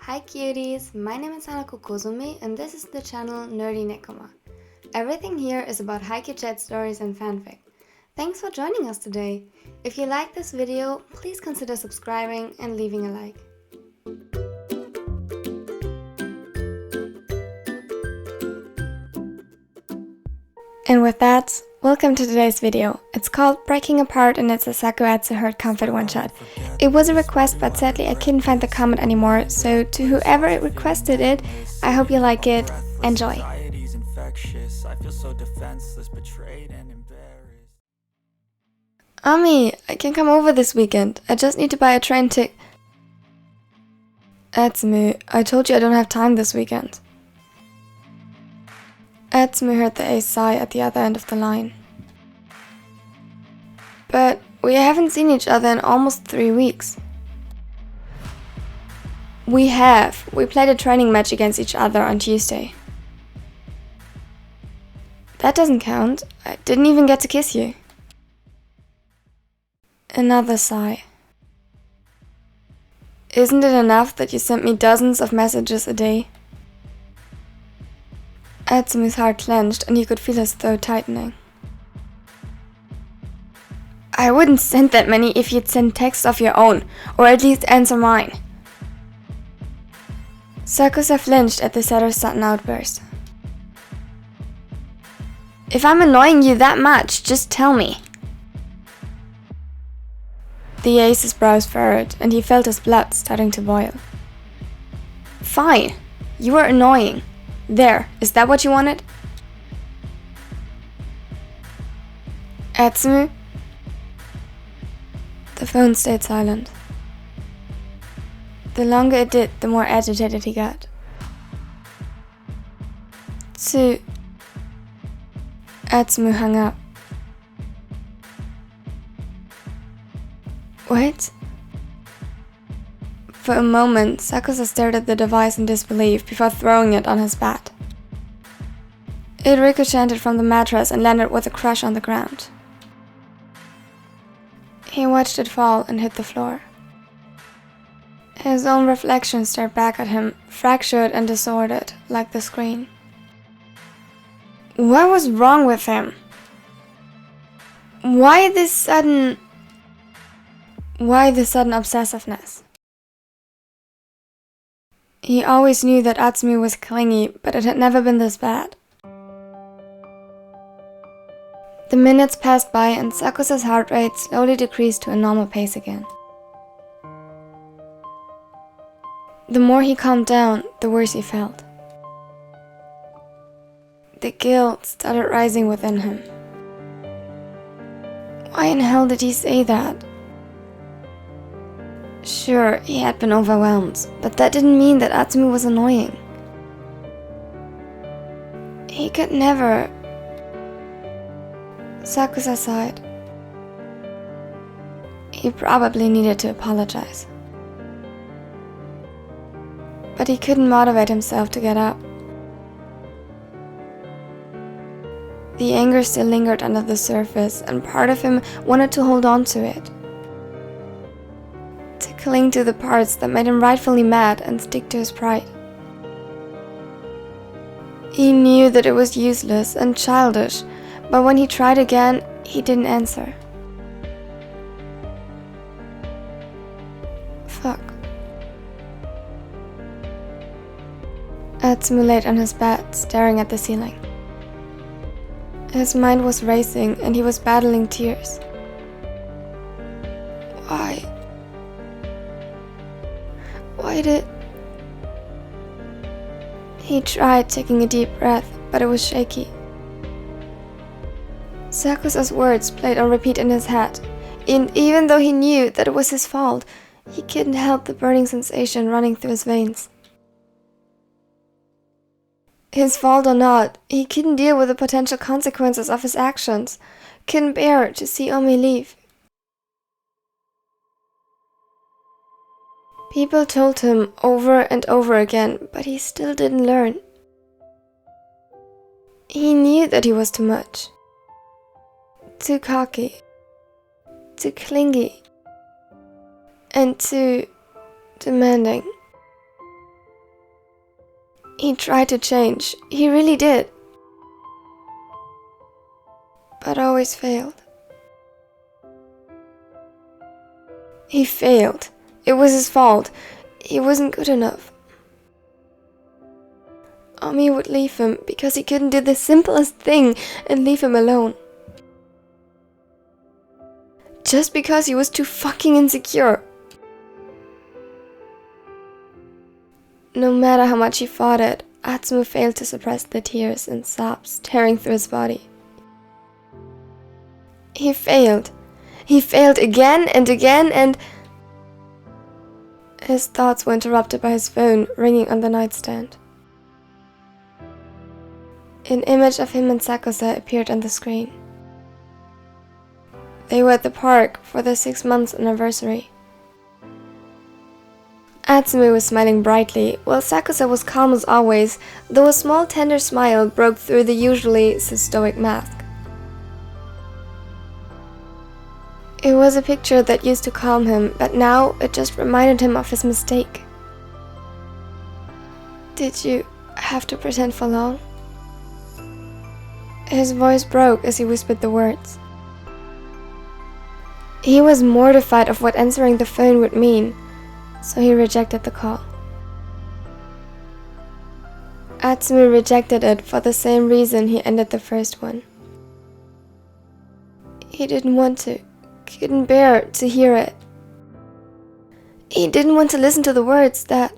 Hi cuties, my name is Hanakokozumi and this is the channel Nerdy Nekoma. Everything here is about Haikyuuchat stories and fanfic. Thanks for joining us today. If you like this video, please consider subscribing and leaving a like. And with that, welcome to today's video. It's called Breaking Apart and it's a SakuAtsu Heart Comfort one-shot. It was a request, but sadly I couldn't find the comment anymore, so to whoever requested it, I hope you like it. Enjoy! Ami, I can come over this weekend. I just need to buy a train ticket. Atsumu, I told you I don't have time this weekend. Atsumu heard the ace sigh at the other end of the line. But we haven't seen each other in almost 3 weeks. We have. We played a training match against each other on Tuesday. That doesn't count. I didn't even get to kiss you. Another sigh. Isn't it enough that you sent me dozens of messages a day? Atsumu's heart clenched and you could feel his throat tightening. I wouldn't send that many if you'd send texts of your own, or at least answer mine. Sakusa flinched at the setter's sudden outburst. If I'm annoying you that much, just tell me. The ace's brows furrowed and he felt his blood starting to boil. Fine, you were annoying. There, is that what you wanted? Atsumu? The phone stayed silent. The longer it did, the more agitated he got. Atsumu hung up. What? For a moment, Sakusa stared at the device in disbelief before throwing it on his bed. It ricocheted from the mattress and landed with a crash on the ground. He watched it fall and hit the floor. His own reflection stared back at him, fractured and disordered, like the screen. What was wrong with him? Why this sudden obsessiveness? He always knew that Atsumu was clingy, but it had never been this bad. The minutes passed by and Sakusa's heart rate slowly decreased to a normal pace again. The more he calmed down, the worse he felt. The guilt started rising within him. Why in hell did he say that? Sure, he had been overwhelmed, but that didn't mean that Atsumu was annoying. He could never... Sakusa sighed. He probably needed to apologize. But he couldn't motivate himself to get up. The anger still lingered under the surface, and part of him wanted to hold on to it. To cling to the parts that made him rightfully mad and stick to his pride. He knew that it was useless and childish, but when he tried again, he didn't answer. Fuck. Atsumu laid on his bed, staring at the ceiling. His mind was racing and he was battling tears. Why? Why did... He tried taking a deep breath, but it was shaky. Sakusa's words played on repeat in his head, and even though he knew that it was his fault, he couldn't help the burning sensation running through his veins. His fault or not, he couldn't deal with the potential consequences of his actions, couldn't bear to see Omi leave. People told him over and over again, but he still didn't learn. He knew that he was too much. Too cocky, too clingy, and too demanding. He tried to change. He really did. But always failed. He failed. It was his fault. He wasn't good enough. Ami would leave him because he couldn't do the simplest thing and leave him alone. Just because he was too fucking insecure. No matter how much he fought it, Atsumu failed to suppress the tears and sobs tearing through his body. He failed. He failed again and again, and his thoughts were interrupted by his phone ringing on the nightstand. An image of him and Sakusa appeared on the screen. They were at the park for their 6-month anniversary. Atsumu was smiling brightly, while Sakusa was calm as always, though a small tender smile broke through the usually so stoic mask. It was a picture that used to calm him, but now it just reminded him of his mistake. Did you have to pretend for long? His voice broke as he whispered the words. He was mortified of what answering the phone would mean, so he rejected the call. Atsumu rejected it for the same reason he ended the first one. He didn't want to, couldn't bear to hear it. He didn't want to listen to the words that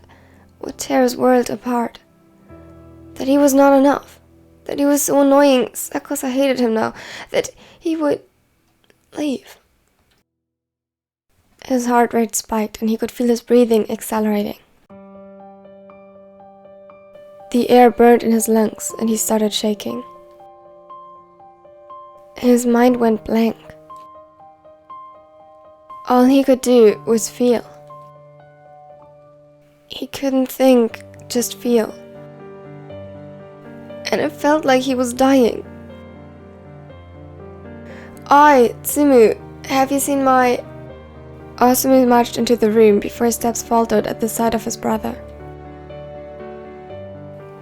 would tear his world apart. That he was not enough. That he was so annoying, Sakusa hated him now. That he would leave. His heart rate spiked and he could feel his breathing accelerating. The air burned in his lungs and he started shaking. His mind went blank. All he could do was feel. He couldn't think, just feel. And it felt like he was dying. "Oi, Tsumu, have you seen my..." Atsumu marched into the room before his steps faltered at the sight of his brother.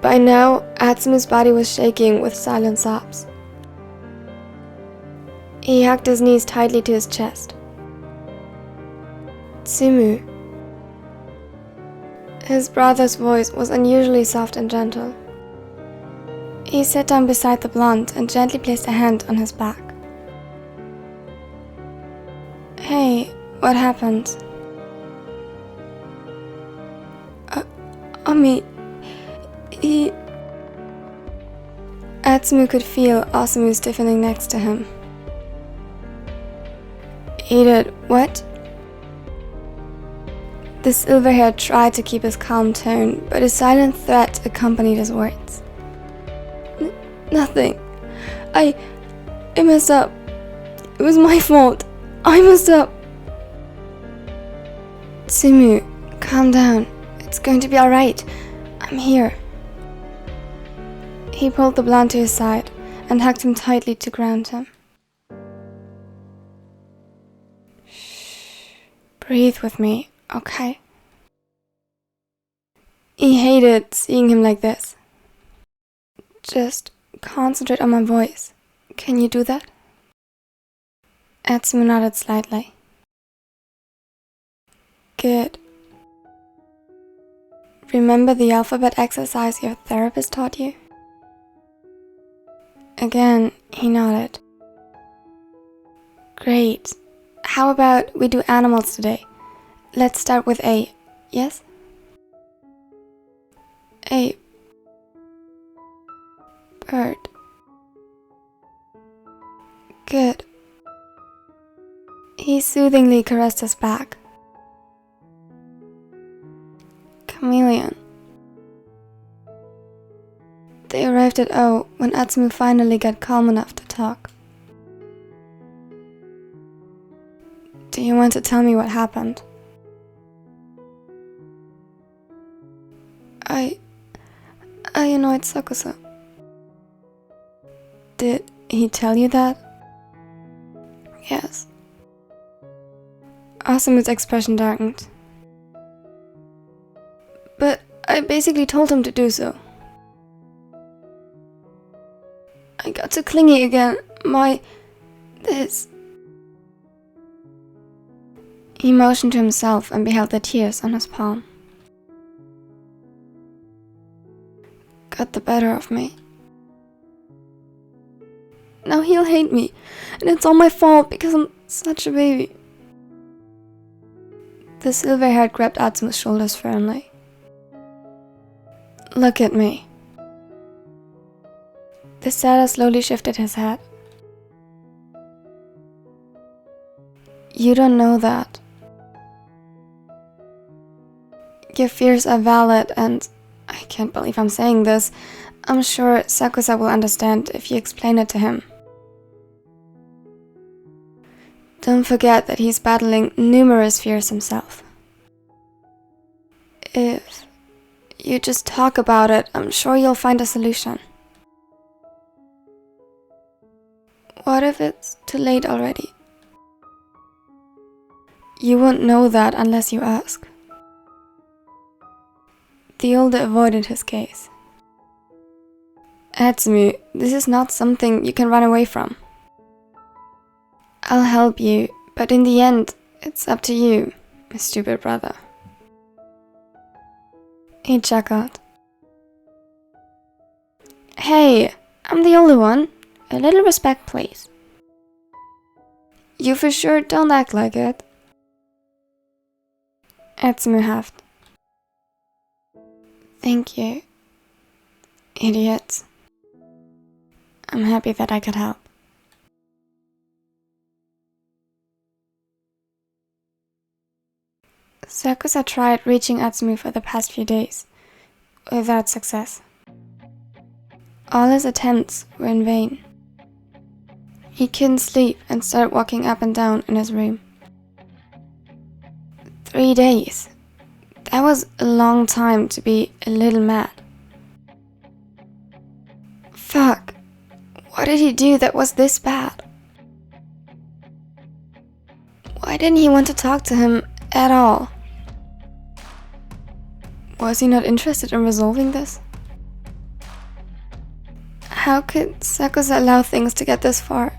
By now, Atsumu's body was shaking with silent sobs. He hugged his knees tightly to his chest. "Tsumu." His brother's voice was unusually soft and gentle. He sat down beside the blonde and gently placed a hand on his back. "Hey, what happened?" Ami, he..." Atsumu could feel Asumu stiffening next to him. "He did what?" The silver-haired tried to keep his calm tone, but a silent threat accompanied his words. Nothing. I messed up. It was my fault. I messed up." "Tsumu, calm down. It's going to be alright. I'm here." He pulled the blonde to his side and hugged him tightly to ground him. "Shh. Breathe with me, okay?" He hated seeing him like this. "Just concentrate on my voice. Can you do that?" Atsumu nodded slightly. "Good. Remember the alphabet exercise your therapist taught you?" Again, he nodded. "Great. How about we do animals today? Let's start with A, yes?" "A. Bird." "Good." He soothingly caressed his back. "Chameleon." They arrived at O when Atsumu finally got calm enough to talk. "Do you want to tell me what happened?" I annoyed Sakusa." "Did he tell you that?" "Yes." Asumu's expression darkened. "But I basically told him to do so." too clingy again. This. He motioned to himself and beheld the tears on his palm. Got the better of me. Now he'll hate me, and it's all my fault because I'm such a baby. The silver-haired grabbed Atsumu's shoulders firmly. Look at me. The sailor slowly shifted his head. You don't know that. Your fears are valid, and I can't believe I'm saying this. I'm sure Sakusa will understand if you explain it to him. Don't forget that he's battling numerous fears himself. If you just talk about it, I'm sure you'll find a solution. What if it's too late already? You won't know that unless you ask. The older avoided his gaze. Atsumu, this is not something you can run away from. I'll help you, but in the end, it's up to you, my stupid brother. He chuckled. Hey, I'm the older one. A little respect, please. You for sure don't act like it. Atsumu huffed. Thank you, idiots. I'm happy that I could help. Sakusa tried reaching Atsumu for the past few days, without success. All his attempts were in vain. He couldn't sleep and started walking up and down in his room. 3 days. That was a long time to be a little mad. Fuck. What did he do that was this bad? Why didn't he want to talk to him at all? Was he not interested in resolving this? How could Sakusa allow things to get this far?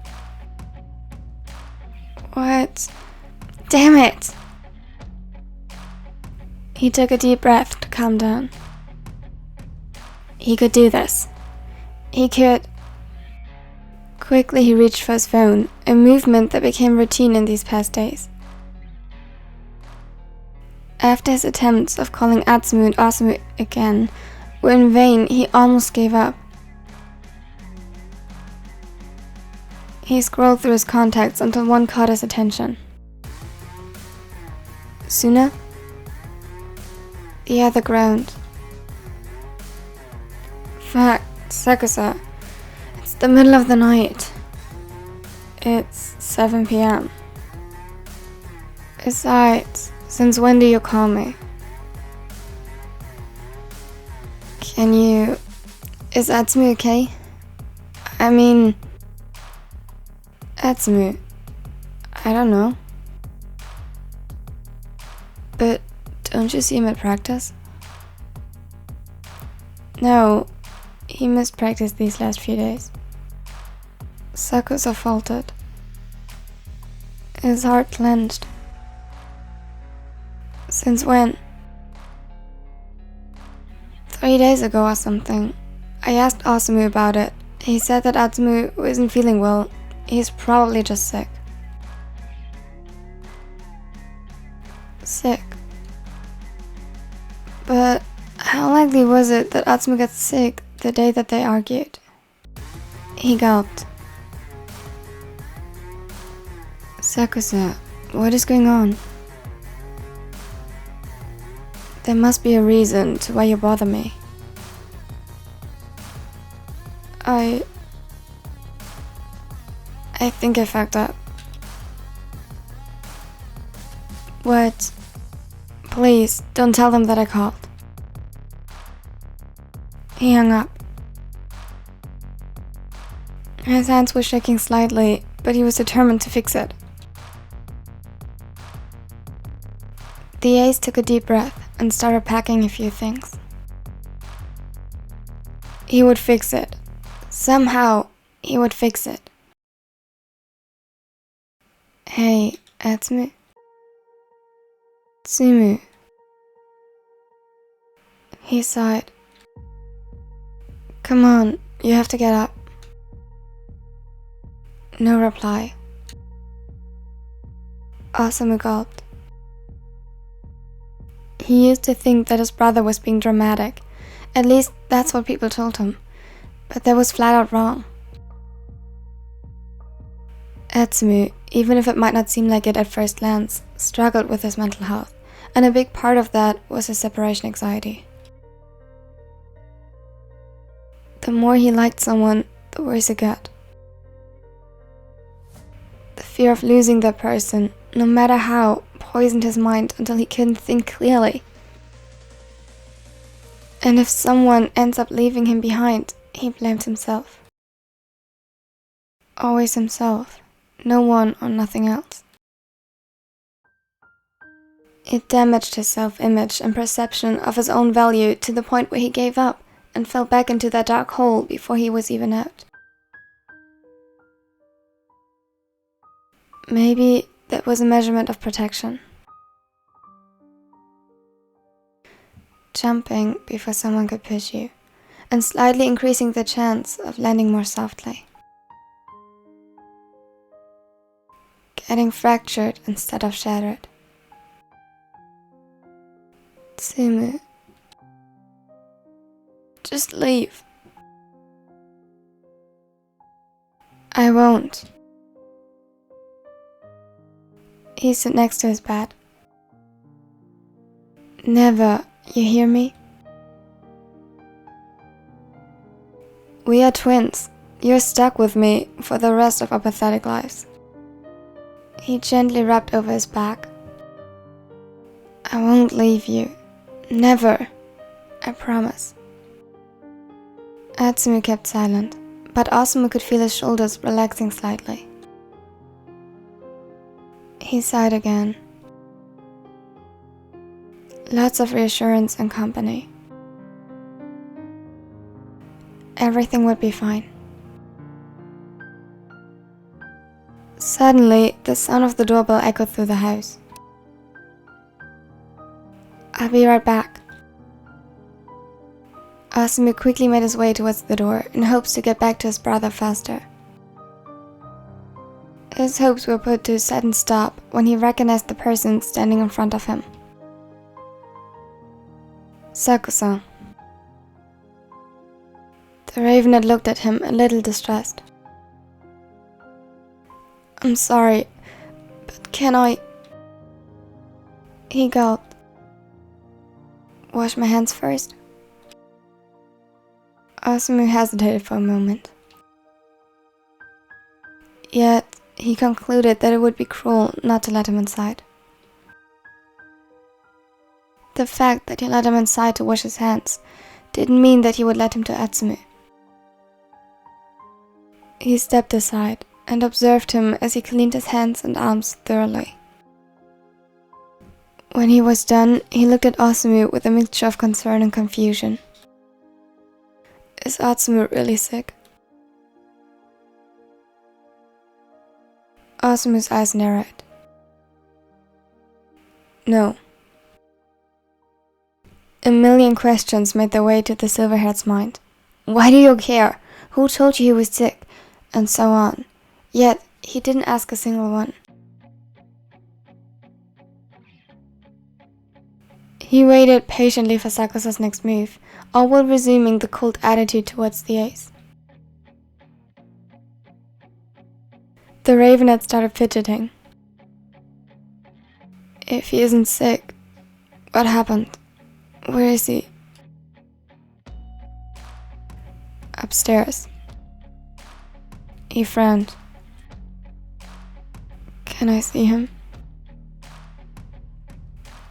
What? Damn it! He took a deep breath to calm down. He could do this. He could. Quickly he reached for his phone, a movement that became routine in these past days. After his attempts of calling Atsumu and Osamu again were in vain, he almost gave up. He scrolled through his contacts until one caught his attention. Suna? The other groaned. Fuck, Sakusa. It's the middle of the night. It's 7 p.m. Besides, since when do you call me? Is Atsumu okay? I mean... Atsumu... I don't know. But don't you see him at practice? No, he missed practice these last few days. Sakusa faltered. His heart clenched. Since when? 3 days ago or something. I asked Osamu about it. He said that Atsumu isn't feeling well. He's probably just sick. Sick? But how likely was it that Atsumu got sick the day that they argued? He gulped. Sakusa, what is going on? There must be a reason to why you bother me. I think I fucked up. What? Please, don't tell them that I called. He hung up. His hands were shaking slightly, but he was determined to fix it. The ace took a deep breath and started packing a few things. He would fix it. Somehow, he would fix it. Hey, Atsumu. Atsumu. He sighed. Come on, you have to get up. No reply. Atsumu gulped. He used to think that his brother was being dramatic. At least that's what people told him. But that was flat out wrong. Atsumu, even if it might not seem like it at first glance, struggled with his mental health, and a big part of that was his separation anxiety. The more he liked someone, the worse it got. The fear of losing that person, no matter how, poisoned his mind until he couldn't think clearly. And if someone ends up leaving him behind, he blamed himself. Always himself, no one or nothing else. It damaged his self-image and perception of his own value to the point where he gave up and fell back into that dark hole before he was even out. Maybe that was a measurement of protection. Jumping before someone could push you, and slightly increasing the chance of landing more softly. Getting fractured instead of shattered. Atsumu. Just leave. I won't. He stood next to his bed. Never, you hear me? We are twins. You're stuck with me for the rest of our pathetic lives. He gently rubbed over his back. I won't leave you. Never. I promise. Atsumu kept silent, but Atsumu could feel his shoulders relaxing slightly. He sighed again. Lots of reassurance and company. Everything would be fine. Suddenly, the sound of the doorbell echoed through the house. I'll be right back. Atsumu quickly made his way towards the door in hopes to get back to his brother faster. His hopes were put to a sudden stop when he recognized the person standing in front of him. Sakusa. The raven had looked at him a little distressed. I'm sorry, but can I... He gulped. Wash my hands first? Atsumu hesitated for a moment. Yet, he concluded that it would be cruel not to let him inside. The fact that he let him inside to wash his hands didn't mean that he would let him to Atsumu. He stepped aside and observed him as he cleaned his hands and arms thoroughly. When he was done, he looked at Atsumu with a mixture of concern and confusion. Is Atsumu really sick? Atsumu's eyes narrowed. No. A million questions made their way to the silver-haired's mind. Why do you care? Who told you he was sick? And so on. Yet, he didn't ask a single one. He waited patiently for Sakusa's next move, all while resuming the cold attitude towards the ace. The raven had started fidgeting. If he isn't sick, what happened? Where is he? Upstairs. He frowned. Can I see him?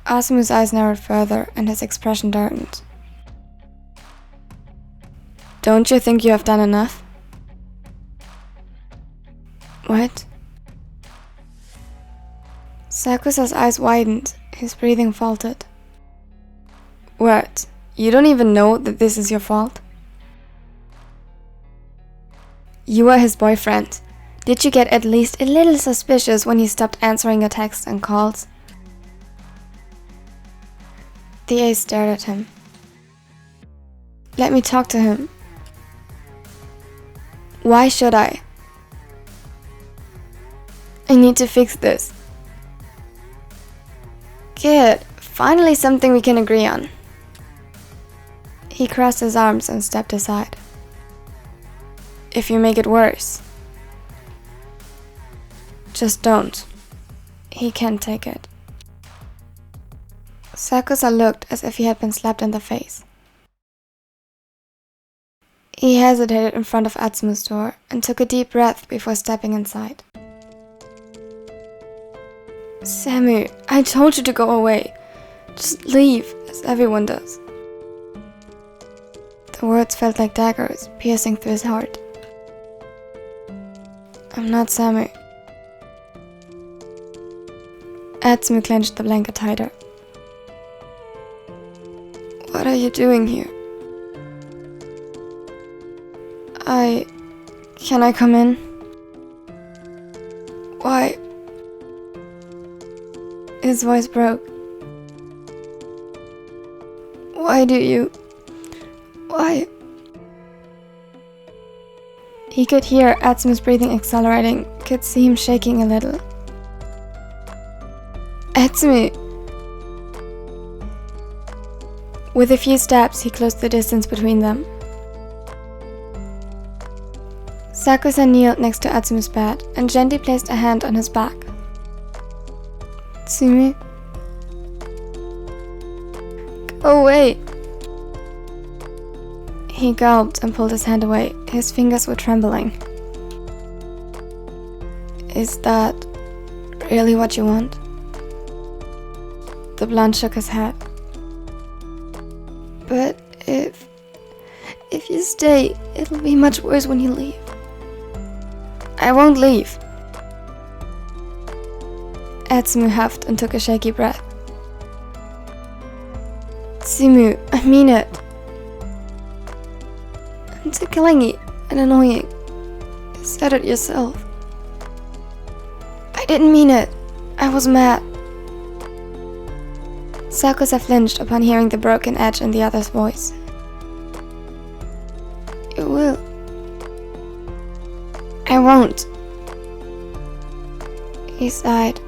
Atsumu's eyes narrowed further and his expression darkened. Don't you think you have done enough? What? Sakusa's eyes widened, his breathing faltered. What? You don't even know that this is your fault? You are his boyfriend. Did you get at least a little suspicious when he stopped answering your texts and calls? The ace stared at him. Let me talk to him. Why should I? I need to fix this. Good. Finally something we can agree on. He crossed his arms and stepped aside. If you make it worse. Just don't. He can't take it. Sakusa looked as if he had been slapped in the face. He hesitated in front of Atsumu's door and took a deep breath before stepping inside. Samu, I told you to go away. Just leave, as everyone does. The words felt like daggers piercing through his heart. I'm not Samu. Atsumu clenched the blanket tighter. What are you doing here? Can I come in? Why? His voice broke. Why? He could hear Atsumu's breathing accelerating, could see him shaking a little. Atsumu! With a few steps, he closed the distance between them. Sakusa kneeled next to Atsumu's bed and gently placed a hand on his back. Atsumu? Go away! He gulped and pulled his hand away. His fingers were trembling. Is that really what you want? The blonde shook his head. But if you stay, it'll be much worse when you leave. I won't leave. Atsumu huffed and took a shaky breath. Atsumu, I mean it. I'm too clingy and annoying. You said it yourself. I didn't mean it. I was mad. Sakusa flinched upon hearing the broken edge in the other's voice. You will. I won't. He sighed.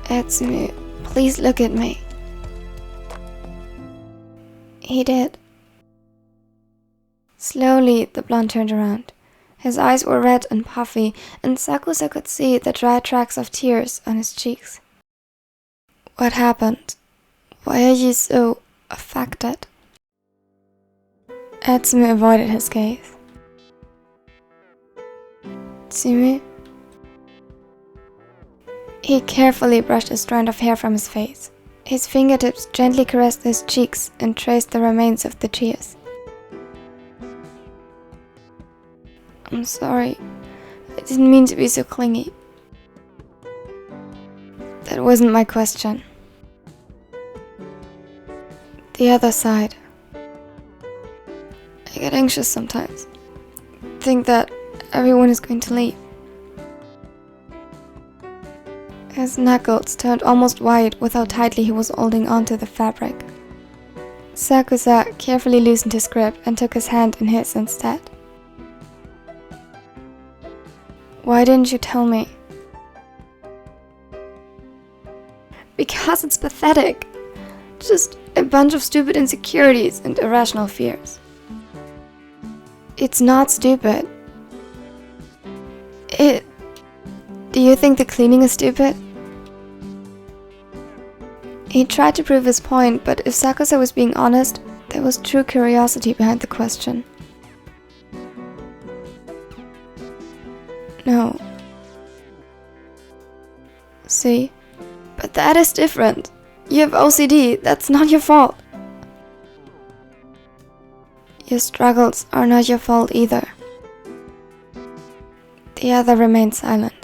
Atsumu, please look at me. He did. Slowly, the blonde turned around. His eyes were red and puffy, and Sakusa could see the dry tracks of tears on his cheeks. What happened? Why are you so affected? Atsumu avoided his gaze. Atsumu? He carefully brushed a strand of hair from his face. His fingertips gently caressed his cheeks and traced the remains of the tears. I'm sorry. I didn't mean to be so clingy. That wasn't my question. The other side. I get anxious sometimes. Think that everyone is going to leave. His knuckles turned almost white with how tightly he was holding onto the fabric. Sakusa carefully loosened his grip and took his hand in his instead. Why didn't you tell me? Because it's pathetic. Just a bunch of stupid insecurities and irrational fears. It's not stupid. Do you think the cleaning is stupid? He tried to prove his point, but if Sakusa was being honest, there was true curiosity behind the question. No. See? But that is different. You have OCD, that's not your fault. Your struggles are not your fault either. The other remained silent.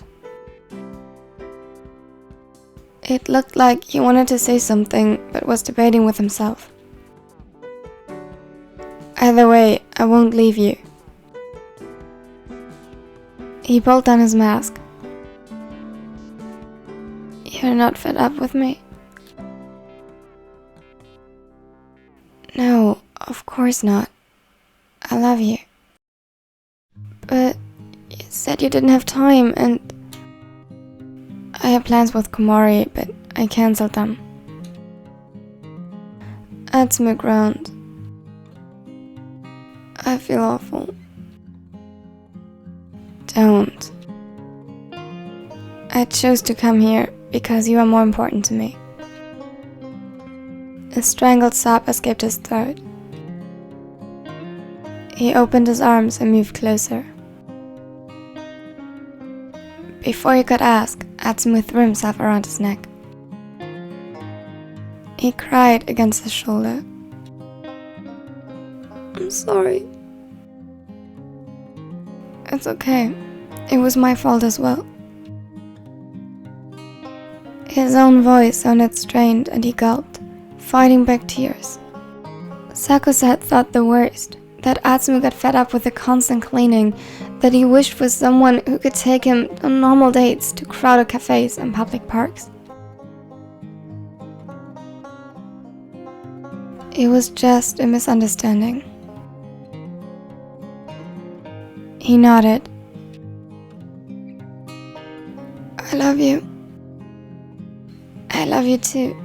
It looked like he wanted to say something, but was debating with himself. Either way, I won't leave you. He pulled down his mask. You're not fed up with me? No, of course not. I love you. But you said you didn't have time, and I had plans with Komori, but I cancelled them. Atsumu groaned. I feel awful. Don't. I chose to come here because you are more important to me. A strangled sob escaped his throat. He opened his arms and moved closer. Before he could ask, Atsumu threw himself around his neck. He cried against his shoulder. I'm sorry. It's okay. It was my fault as well. His own voice sounded strained and he gulped, fighting back tears. Sakusa had thought the worst, that Atsumu got fed up with the constant cleaning, that he wished for someone who could take him on normal dates to crowded cafes and public parks. It was just a misunderstanding. He nodded. I love you. I love you too.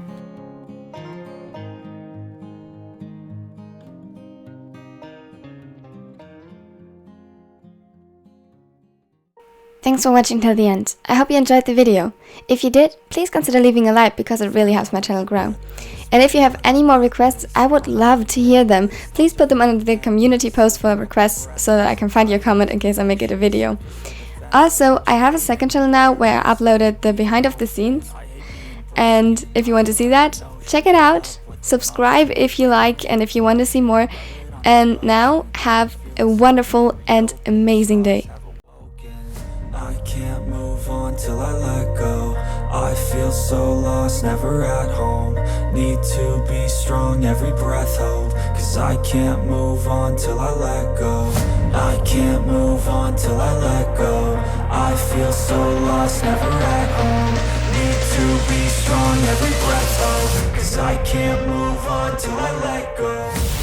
Thanks for watching till the end. I hope you enjoyed the video. If you did, please consider leaving a like because it really helps my channel grow. And if you have any more requests, I would love to hear them. Please put them under the community post for requests so that I can find your comment in case I make it a video. Also, I have a second channel now where I uploaded the behind of the scenes. And if you want to see that, check it out. Subscribe if you like and if you want to see more. And now, have a wonderful and amazing day. I can't move on till I let go. I feel so lost, never at home. Need to be strong, every breath hold. Cause I can't move on till I let go. I can't move on till I let go. I feel so lost, never at home. Need to be strong, every breath hold. Cause I can't move on till I let go.